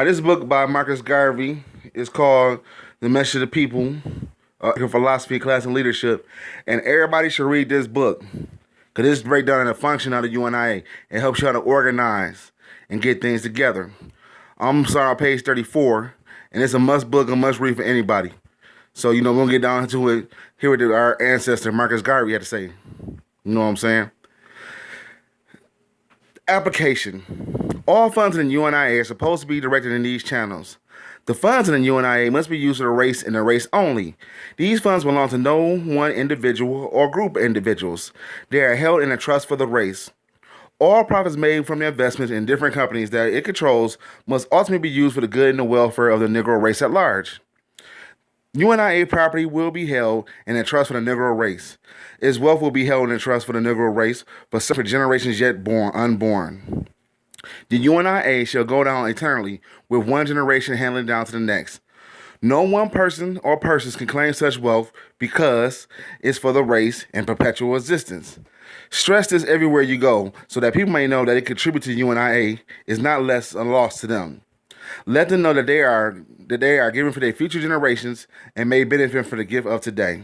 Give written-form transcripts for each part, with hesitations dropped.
This book by Marcus Garvey is called The Message of the People, Philosophy, Class, and Leadership. And everybody should read this book because this breaks down the function of the U.N.I.A. It helps you how to organize and get things together. I'm sorry, on page 34, and it's a must book, a must read for anybody. So, we're going to get down to it, hear what our ancestor Marcus Garvey had to say. You know what I'm saying? Application. All funds in the U.N.I.A. are supposed to be directed in these channels. The funds in the U.N.I.A. must be used for the race and the race only. These funds belong to no one individual or group of individuals. They are held in a trust for the race. All profits made from the investments in different companies that it controls must ultimately be used for the good and the welfare of the Negro race at large. U.N.I.A. property will be held in a trust for the Negro race. Its wealth will be held in a trust for the Negro race for generations yet unborn. The U.N.I.A. shall go down eternally, with one generation handing down to the next. No one person or persons can claim such wealth because it's for the race and perpetual existence. Stress this everywhere you go so that people may know that it contributes to U.N.I.A. is not less a loss to them. Let them know that they are given for their future generations and may benefit from the gift of today.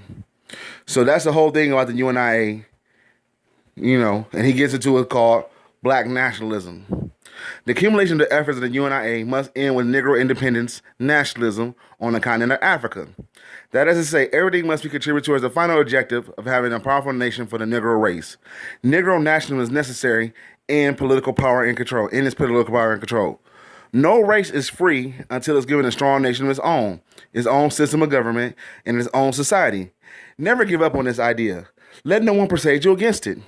So that's the whole thing about the U.N.I.A. And he gets into it called Black Nationalism. The accumulation of the efforts of the U.N.I.A. must end with Negro independence, nationalism on the continent of Africa. That is to say, everything must be contributed towards the final objective of having a powerful nation for the Negro race. Negro nationalism is necessary in political power and control, in its political power and control. No race is free until it's given a strong nation of its own system of government, and its own society. Never give up on this idea. Let no one persuade you against it.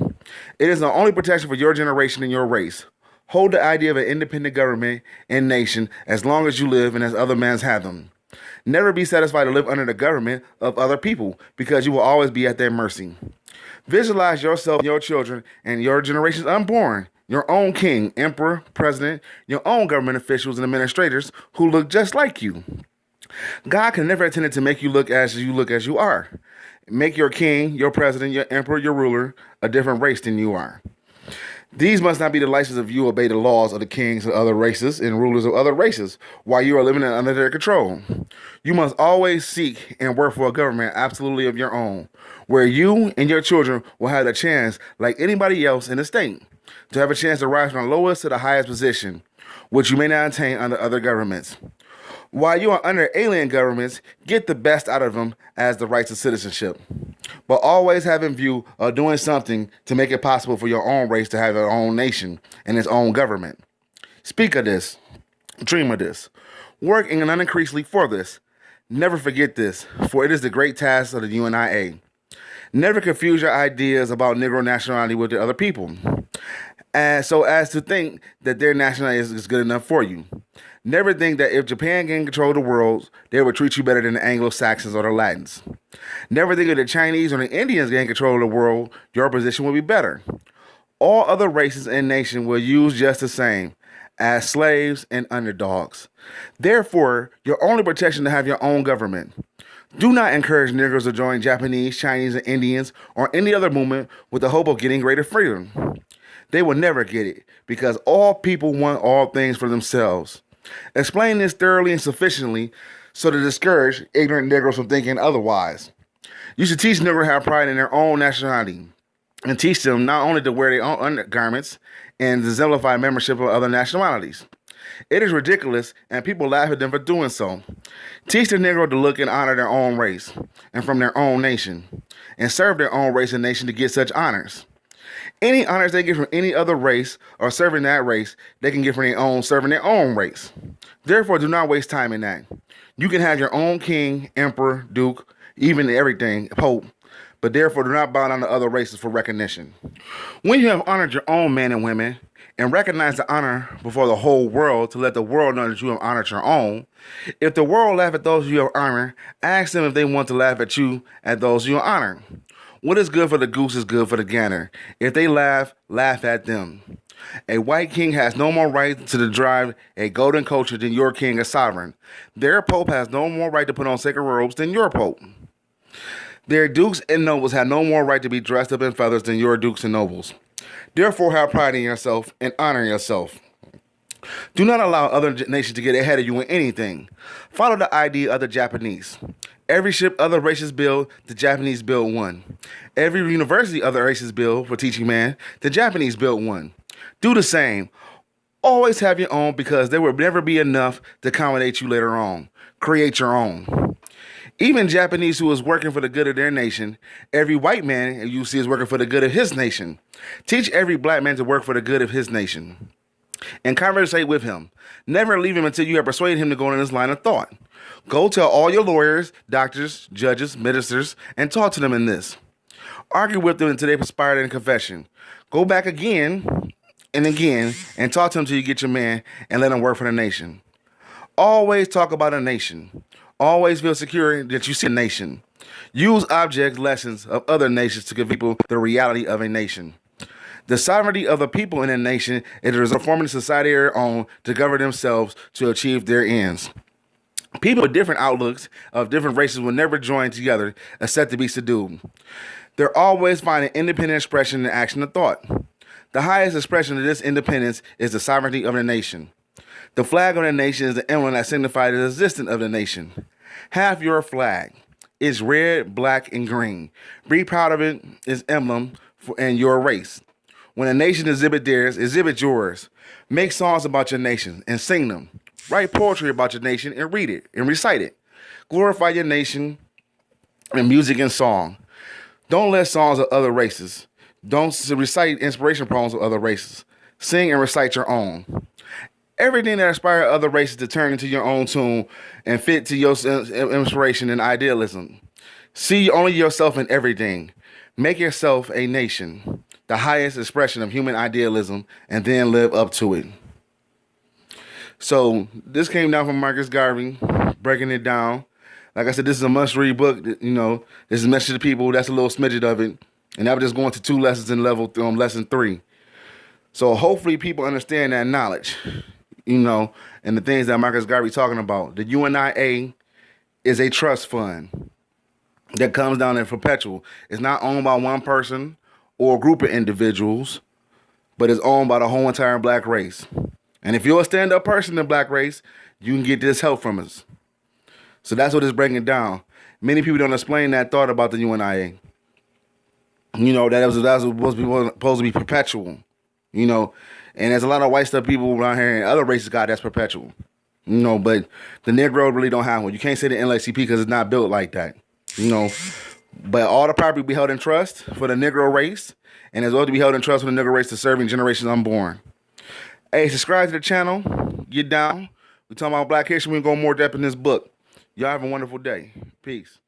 It is the only protection for your generation and your race. Hold the idea of an independent government and nation as long as you live and as other men have them. Never be satisfied to live under the government of other people because you will always be at their mercy. Visualize yourself, your children, and your generations unborn. Your own king, emperor, president, your own government officials and administrators who look just like you. God can never intend to make you look as you are. Make your king, your president, your emperor, your ruler a different race than you are. These must not be the license of you obey the laws of the kings of other races and rulers of other races while you are living under their control. You must always seek and work for a government absolutely of your own, where you and your children will have the chance, like anybody else in the state, to have a chance to rise from the lowest to the highest position, which you may not attain under other governments. While you are under alien governments, get the best out of them as the rights of citizenship. But always have in view of doing something to make it possible for your own race to have their own nation and its own government. Speak of this. Dream of this. Work increasingly for this. Never forget this, for it is the great task of the U.N.I.A. Never confuse your ideas about Negro nationality with the other people, so as to think that their nationality is good enough for you. Never think that if Japan gained control of the world, they would treat you better than the Anglo-Saxons or the Latins. Never think if the Chinese or the Indians gained control of the world, your position will be better. All other races and nations will use just the same, as slaves and underdogs. Therefore, your only protection is to have your own government. Do not encourage Negroes to join Japanese, Chinese, and Indians or any other movement with the hope of getting greater freedom. They will never get it because all people want all things for themselves. Explain this thoroughly and sufficiently so to discourage ignorant Negroes from thinking otherwise. You should teach Negroes to have pride in their own nationality and teach them not only to wear their own undergarments and to exemplify membership of other nationalities. It is ridiculous and people laugh at them for doing so. Teach the Negro to look and honor their own race and from their own nation and serve their own race and nation to get such honors. Any honors they get from any other race or serving that race, they can get from their own serving their own race. Therefore, do not waste time in that. You can have your own king, emperor, duke, even everything, pope, but therefore do not bow down to other races for recognition. When you have honored your own men and women and recognize the honor before the whole world to let the world know that you have honored your own, if the world laugh at those you have honored, ask them if they want to laugh at you at those you honor. What is good for the goose is good for the gander. If they laugh, laugh at them. A white king has no more right to drive a golden culture than your king is sovereign. Their pope has no more right to put on sacred robes than your pope. Their dukes and nobles have no more right to be dressed up in feathers than your dukes and nobles. Therefore, have pride in yourself and honor yourself. Do not allow other nations to get ahead of you in anything. Follow the idea of the Japanese. Every ship other races build, the Japanese build one. Every university other races build for teaching man, the Japanese build one. Do the same. Always have your own because there will never be enough to accommodate you later on. Create your own. Even Japanese who is working for the good of their nation, every white man you see is working for the good of his nation. Teach every black man to work for the good of his nation. And conversate with him. Never leave him until you have persuaded him to go in this line of thought. Go tell all your lawyers, doctors, judges, ministers, and talk to them in this. Argue with them until they perspire in confession. Go back again and again and talk to them until you get your man and let him work for the nation. Always talk about a nation. Always feel secure that you see a nation. Use object lessons of other nations to give people the reality of a nation. The sovereignty of the people in a nation is a result of forming a society of their own to govern themselves to achieve their ends. People with different outlooks of different races will never join together except to be subdued. They're always finding independent expression and action of thought. The highest expression of this independence is the sovereignty of the nation. The flag of the nation is the emblem that signifies the existence of the nation. Have your flag. It's red, black, and green. Be proud of it. Its emblem and your race. When a nation exhibit theirs, exhibit yours. Make songs about your nation and sing them. Write poetry about your nation and read it and recite it. Glorify your nation in music and song. Don't let songs of other races. Don't recite inspiration poems of other races. Sing and recite your own. Everything that inspires other races to turn into your own tune and fit to your inspiration and idealism. See only yourself in everything. Make yourself a nation, the highest expression of human idealism, and then live up to it. So this came down from Marcus Garvey, breaking it down. Like I said, this is a must-read book. You know, this is a message to people. That's a little smidget of it. And I was just going to 2 lessons in lesson 3. So hopefully people understand that knowledge, you know, and the things that Marcus Garvey talking about. The U.N.I.A. is a trust fund that comes down in perpetual. It's not owned by one person or a group of individuals, but it's owned by the whole entire black race. And if you're a stand-up person in the black race, you can get this help from us. So that's what it's breaking down. Many people don't explain that thought about the U.N.I.A. You know, that was supposed to be perpetual. You know, and there's a lot of white stuff people around here and other races got that's perpetual. You know, but the Negro really don't have one. You can't say the NAACP because it's not built like that. You know, but all the property will be held in trust for the Negro race, and it's also to be held in trust for the Negro race to serving generations unborn. Hey, subscribe to the channel. Get down. We're talking about Black history. We're going more depth in this book. Y'all have a wonderful day. Peace.